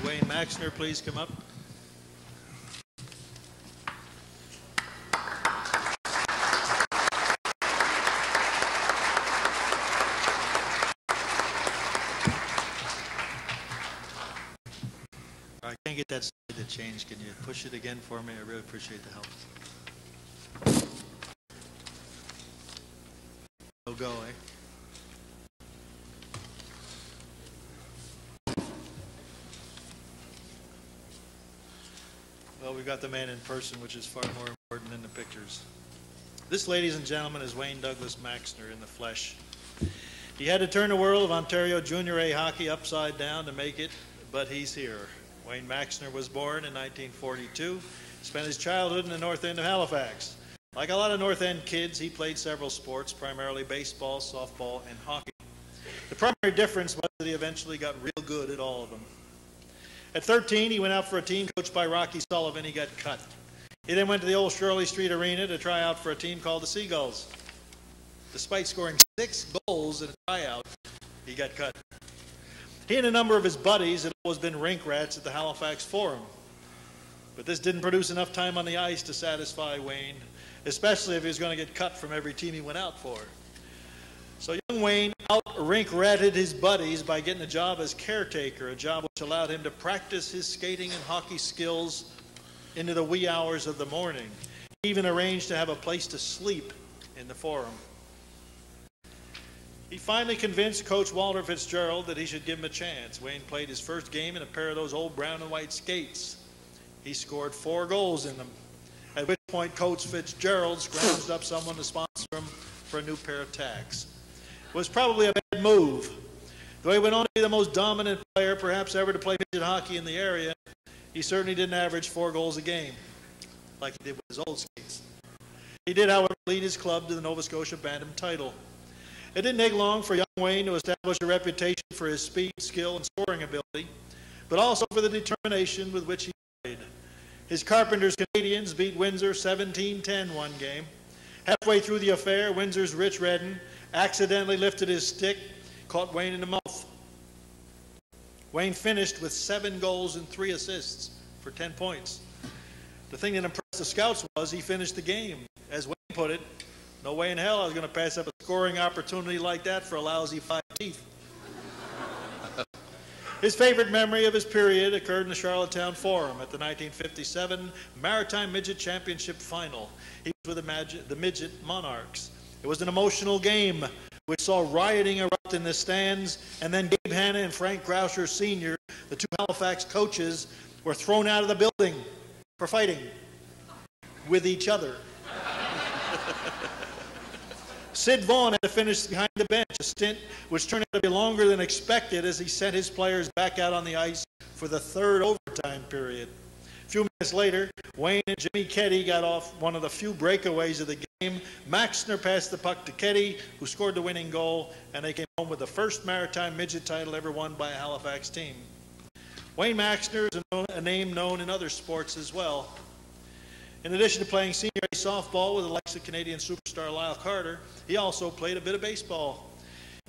Wayne Maxner please come up? I can't get that slide to change. Can you push it again for me? I really appreciate the help. No go, eh? Well, we've got the man in person, which is far more important than the pictures. This, ladies and gentlemen, is Wayne Douglas Maxner in the flesh. He had to turn the world of Ontario Junior A hockey upside down to make it, but he's here. Wayne Maxner was born in 1942, spent his childhood in the north end of Halifax. Like a lot of north end kids, he played several sports, primarily baseball, softball, and hockey. The primary difference was that he eventually got real good at all of them. At 13, he went out for a team coached by Rocky Sullivan. He got cut. He then went to the old Shirley Street Arena to try out for a team called the Seagulls. Despite scoring 6 goals in a tryout, he got cut. He and a number of his buddies had always been rink rats at the Halifax Forum. But this didn't produce enough time on the ice to satisfy Wayne, especially if he was going to get cut from every team he went out for. So young Wayne out-rink-ratted his buddies by getting a job as caretaker, a job which allowed him to practice his skating and hockey skills into the wee hours of the morning. He even arranged to have a place to sleep in the Forum. He finally convinced Coach Walter Fitzgerald that he should give him a chance. Wayne played his first game in a pair of those old brown and white skates. He scored 4 goals in them, at which point Coach Fitzgerald scrounged up someone to sponsor him for a new pair of tacks. It was probably a bad move. Though he went on to be the most dominant player perhaps ever to play midget hockey in the area, he certainly didn't average 4 goals a game like he did with his old skates. He did, however, lead his club to the Nova Scotia Bantam title. It didn't take long for young Wayne to establish a reputation for his speed, skill, and scoring ability, but also for the determination with which he played. His Carpenters Canadians beat Windsor 17-10 one game. Halfway through the affair, Windsor's Rich Redden accidentally lifted his stick, caught Wayne in the mouth. Wayne finished with 7 goals and 3 assists for 10 points. The thing that impressed the scouts was he finished the game. As Wayne put it, no way in hell I was going to pass up a scoring opportunity like that for a lousy 5 teeth. His favorite memory of his period occurred in the Charlottetown Forum at the 1957 Maritime Midget Championship Final. He was with the Midget Monarchs. It was an emotional game which saw rioting erupt in the stands, and then Gabe Hanna and Frank Groucher Sr., the 2 Halifax coaches, were thrown out of the building for fighting with each other. Sid Vaughn had to finish behind the bench, a stint which turned out to be longer than expected as he sent his players back out on the ice for the 3rd overtime period. A few minutes later, Wayne and Jimmy Keddy got off one of the few breakaways of the game. Maxner passed the puck to Keddy, who scored the winning goal, and they came home with the first Maritime Midget title ever won by a Halifax team. Wayne Maxner is a name known in other sports as well. In addition to playing senior A softball with the likes of Canadian superstar Lyle Carter, he also played a bit of baseball.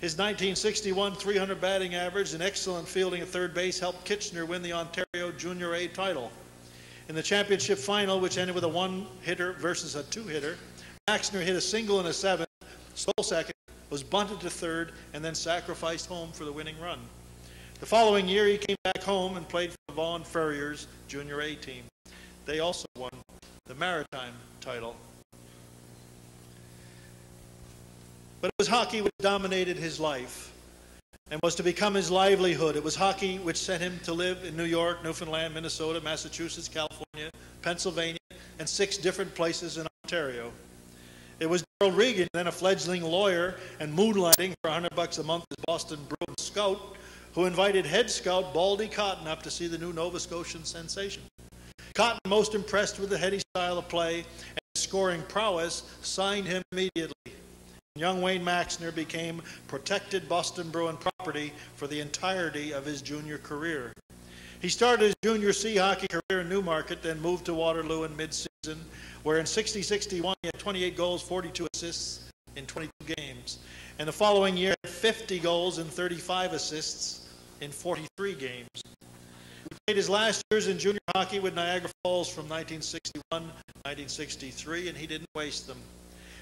His 1961 .300 batting average and excellent fielding at third base helped Kitchener win the Ontario Junior A title. In the championship final, which ended with a 1-hitter versus a 2-hitter, Maxner hit a single and a 7, stole second, was bunted to third, and then sacrificed home for the winning run. The following year, he came back home and played for the Vaughan Furriers Junior A team. They also won the Maritime title. But it was hockey which dominated his life and was to become his livelihood. It was hockey which sent him to live in New York, Newfoundland, Minnesota, Massachusetts, California, Pennsylvania, and 6 different places in Ontario. It was Gerald Regan, then a fledgling lawyer and moonlighting for $100 a month as Boston Bruins scout, who invited head scout Baldy Cotton up to see the new Nova Scotian sensation. Cotton, most impressed with the heady style of play and his scoring prowess, signed him immediately. Young Wayne Maxner became protected Boston Bruin property for the entirety of his junior career. He started his junior C hockey career in Newmarket, then moved to Waterloo in mid-season, where in 60-61 he had 28 goals, 42 assists in 22 games. And the following year, 50 goals and 35 assists in 43 games. played his last years in junior hockey with Niagara Falls from 1961 to 1963, and he didn't waste them.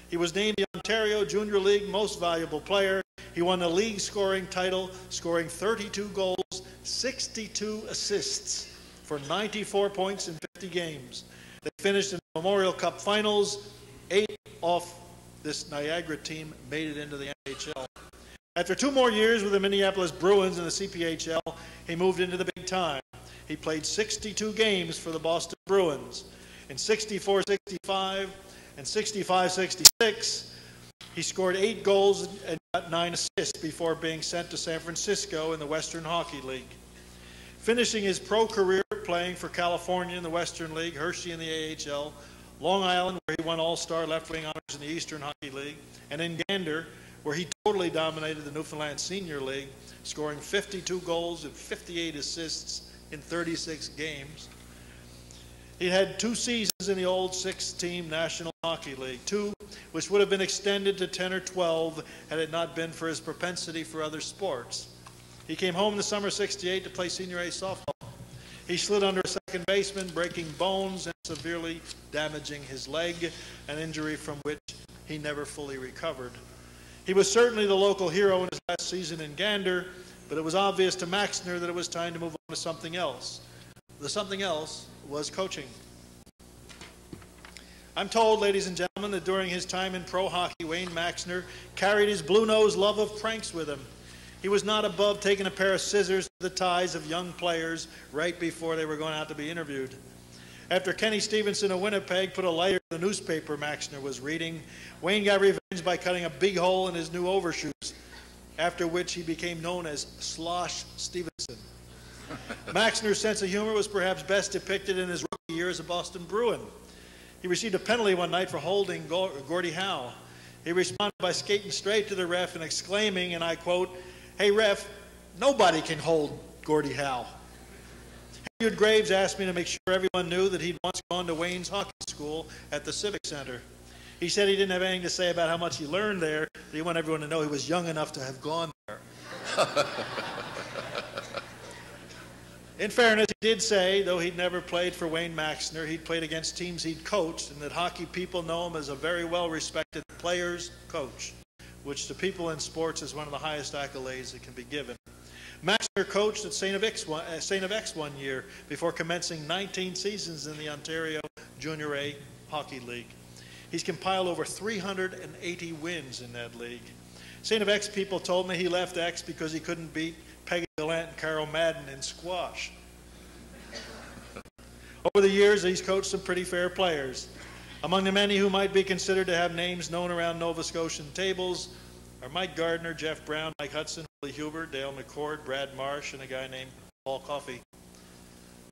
He was named the Ontario Junior League Most Valuable Player. He won the league scoring title, scoring 32 goals, 62 assists for 94 points in 50 games. They finished in the Memorial Cup Finals. 8 off this Niagara team made it into the NHL. After 2 more years with the Minneapolis Bruins in the CPHL, he moved into the big time. He played 62 games for the Boston Bruins. In 64-65 and 65-66, he scored 8 goals and got 9 assists before being sent to San Francisco in the Western Hockey League. Finishing his pro career playing for California in the Western League, Hershey in the AHL, Long Island, where he won All-Star left-wing honors in the Eastern Hockey League, and in Gander, where he totally dominated the Newfoundland Senior League, scoring 52 goals and 58 assists in 36 games. He had 2 seasons in the old 6-team National Hockey League, 2 which would have been extended to 10 or 12 had it not been for his propensity for other sports. He came home in the summer of '68 to play Senior A softball. He slid under a second baseman, breaking bones and severely damaging his leg, an injury from which he never fully recovered. He was certainly the local hero in his last season in Gander, but it was obvious to Maxner that it was time to move on to something else. The something else was coaching. I'm told, ladies and gentlemen, that during his time in pro hockey, Wayne Maxner carried his blue-nosed love of pranks with him. He was not above taking a pair of scissors to the ties of young players right before they were going out to be interviewed. After Kenny Stevenson of Winnipeg put a lighter to the newspaper Maxner was reading, Wayne got revenge by cutting a big hole in his new overshoes, after which he became known as Slosh Stevenson. Maxner's sense of humor was perhaps best depicted in his rookie year as a Boston Bruin. He received a penalty one night for holding Gordie Howe. He responded by skating straight to the ref and exclaiming, and I quote, "Hey ref, nobody can hold Gordie Howe." Henry Graves asked me to make sure everyone knew that he'd once gone to Wayne's hockey school at the Civic Center. He said he didn't have anything to say about how much he learned there, but he wanted everyone to know he was young enough to have gone there. In fairness, he did say, though he'd never played for Wayne Maxner, he'd played against teams he'd coached, and that hockey people know him as a very well-respected player's coach, which to people in sports is one of the highest accolades that can be given. Maxner coached at St. of X one year before commencing 19 seasons in the Ontario Junior A Hockey League. He's compiled over 380 wins in that league. St. of X people told me he left X because he couldn't beat Peggy Gallant and Carol Madden in squash. Over the years, he's coached some pretty fair players. Among the many who might be considered to have names known around Nova Scotian tables are Mike Gardner, Jeff Brown, Mike Hudson, Willie Huber, Dale McCord, Brad Marsh, and a guy named Paul Coffey.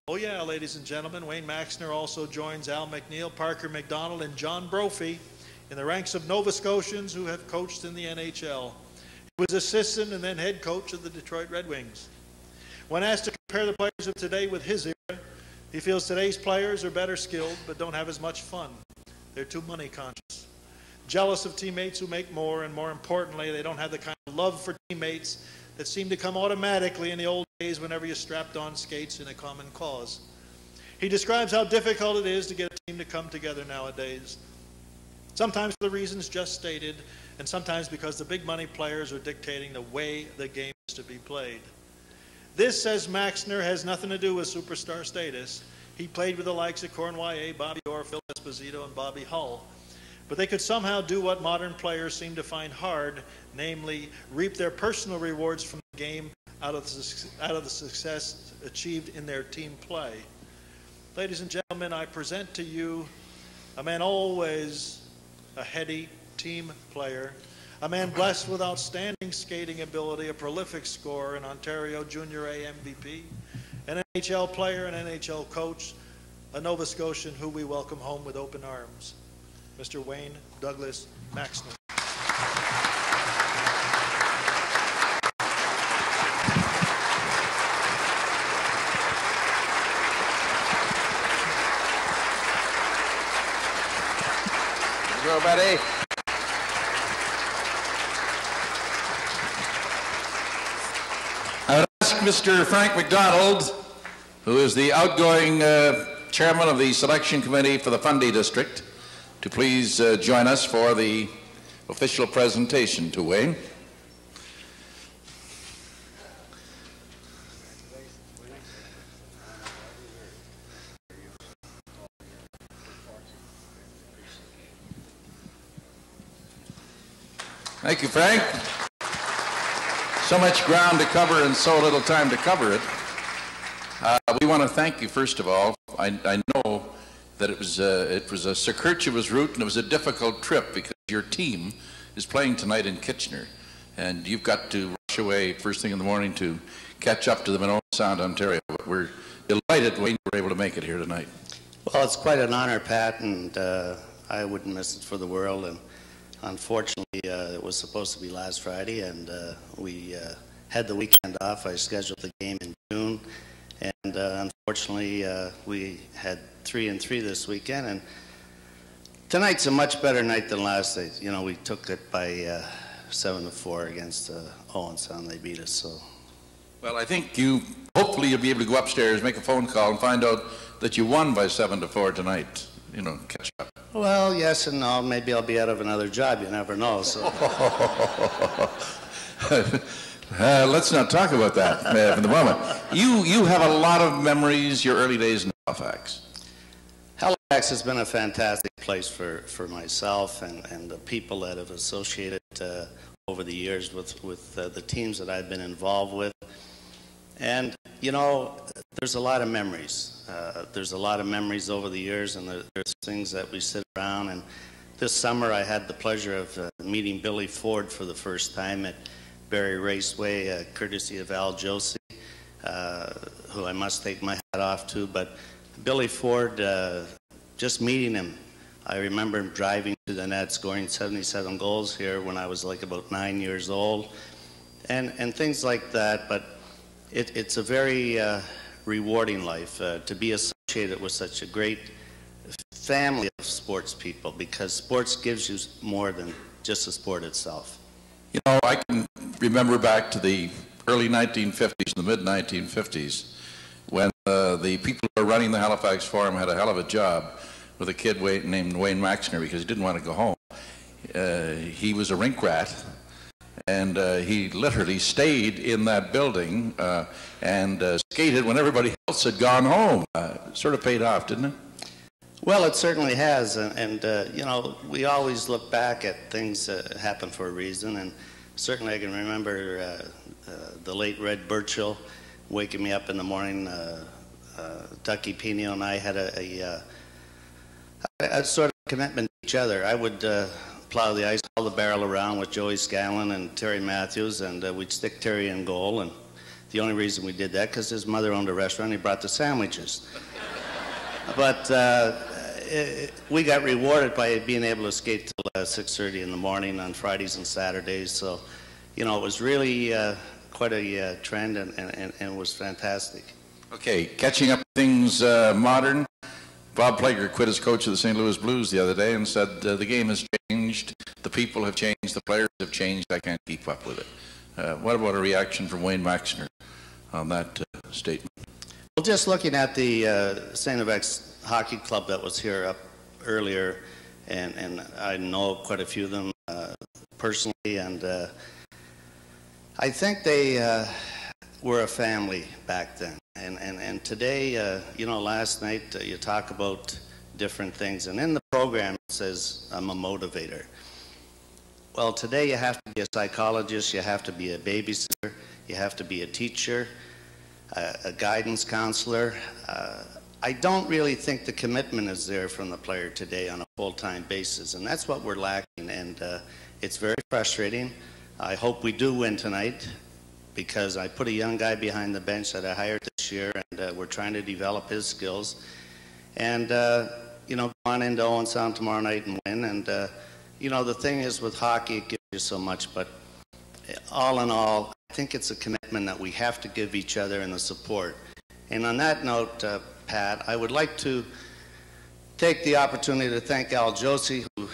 Oh yeah, ladies and gentlemen, Wayne Maxner also joins Al McNeil, Parker McDonald, and John Brophy in the ranks of Nova Scotians who have coached in the NHL. He was assistant and then head coach of the Detroit Red Wings. When asked to compare the players of today with his era, he feels today's players are better skilled but don't have as much fun. They're too money conscious, jealous of teammates who make more, and more importantly, they don't have the kind of love for teammates that seemed to come automatically in the old days whenever you strapped on skates in a common cause. He describes how difficult it is to get a team to come together nowadays, sometimes for the reasons just stated, and sometimes because the big money players are dictating the way the game is to be played. This, says Maxner, has nothing to do with superstar status. He played with the likes of Cornwall, Bobby Orr, Phil Esposito, and Bobby Hull. But they could somehow do what modern players seem to find hard, namely reap their personal rewards from the game out of the success achieved in their team play. Ladies and gentlemen, I present to you a man always a heady team player, a man blessed with outstanding skating ability, a prolific scorer, an Ontario Junior A MVP, an NHL player, an NHL coach, a Nova Scotian who we welcome home with open arms, Mr. Wayne Douglas Maxner. Go, buddy. I would ask Mr. Frank McDonald, who is the outgoing chairman of the selection committee for the Fundy District, to please join us for the official presentation to Wayne. Thank you, Frank. So much ground to cover and so little time to cover it. We want to thank you, first of all. I know that it was a circuitous route and it was a difficult trip because your team is playing tonight in Kitchener, and you've got to rush away first thing in the morning to catch up to them in Owen Sound, Ontario. But we're delighted Wayne you were able to make it here tonight. Well, it's quite an honor, Pat, and I wouldn't miss it for the world. And unfortunately, it was supposed to be last Friday, and we had the weekend off. I scheduled the game in June, and unfortunately, we had 3-3 this weekend. And tonight's a much better night than last night. You know, we took it by 7-4 against Owen Sound. They beat us. So. Well, I think hopefully you'll be able to go upstairs, make a phone call, and find out that you won by 7-4 tonight. You know, catch up. Well, yes and no. Maybe I'll be out of another job. You never know. So. Let's not talk about that for the moment. You have a lot of memories, your early days in Halifax. Halifax has been a fantastic place for myself and the people that have associated over the years with the teams that I've been involved with. And, you know, there's a lot of memories. There's a lot of memories over the years, and there's things that we sit around. And this summer I had the pleasure of meeting Billy Ford for the first time at Barrie Raceway, courtesy of Al Josie, who I must take my hat off to. But Billy Ford, just meeting him, I remember him driving to the net, scoring 77 goals here when I was like about 9 years old, and things like that. But it's a very rewarding life to be associated with such a great family of sports people, because sports gives you more than just the sport itself. You know, I can remember back to the early 1950s, the mid-1950s, when the people who were running the Halifax Forum had a hell of a job with a kid named Wayne Maxner, because he didn't want to go home. He was a rink rat, and he literally stayed in that building and skated when everybody else had gone home. Sort of paid off, didn't it? Well, it certainly has, and you know, we always look back at things that happen for a reason, and certainly I can remember the late Red Burchill waking me up in the morning. Ducky Pino and I had a sort of commitment to each other. I would plow the ice, haul the barrel around with Joey Scanlon and Terry Matthews, and we'd stick Terry in goal. And the only reason we did that because his mother owned a restaurant. He brought the sandwiches. But we got rewarded by being able to skate till 6:30 in the morning on Fridays and Saturdays. So, you know, it was really quite a trend, and it was fantastic. Okay, catching up things modern. Bob Plager quit as coach of the St. Louis Blues the other day and said the game has changed, the people have changed, the players have changed, I can't keep up with it. What about a reaction from Wayne Maxner on that statement? Well, just looking at the St. Louis Hockey Club that was here up earlier, and I know quite a few of them personally, and I think they were a family back then. And today, you know, last night you talk about different things, and in the program it says I'm a motivator. Well, today you have to be a psychologist, you have to be a babysitter, you have to be a teacher, a guidance counselor. I don't really think the commitment is there from the player today on a full-time basis, and that's what we're lacking, and it's very frustrating. I hope we do win tonight, because I put a young guy behind the bench that I hired this year, and we're trying to develop his skills. And, you know, go on into Owen Sound tomorrow night and win. And, you know, the thing is with hockey, it gives you so much, but all in all, I think it's a commitment that we have to give each other and the support. And on that note, Pat, I would like to take the opportunity to thank Al Josie, who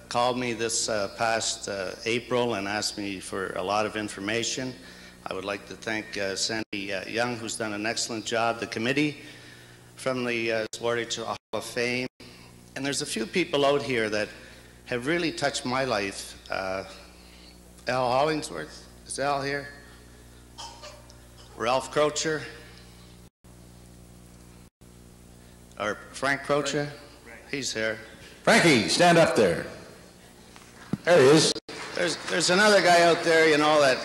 called me this past April and asked me for a lot of information I would like to thank Sandy Young, who's done an excellent job, the committee from the Swartage Hall of Fame. And there's a few people out here that have really touched my life. Al Hollingsworth, is Al here? Ralph Crocher, or Frank Crocher, he's here. Frankie, stand up there. There he is. There's another guy out there, you know, that,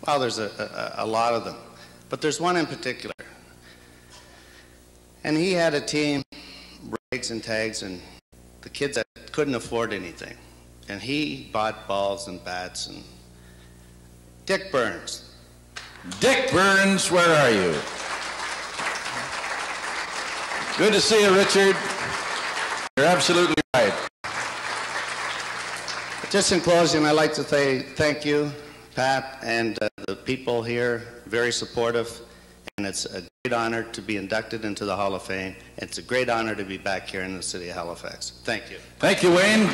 well, there's a lot of them, but there's one in particular. And he had a team, rags and tags, and the kids that couldn't afford anything. And he bought balls and bats. And Dick Burns. Dick Burns, where are you? Good to see you, Richard. You're absolutely right. Just in closing, I'd like to say thank you, Pat, and the people here, very supportive. And it's a great honor to be inducted into the Hall of Fame. It's a great honor to be back here in the city of Halifax. Thank you. Thank you, Wayne.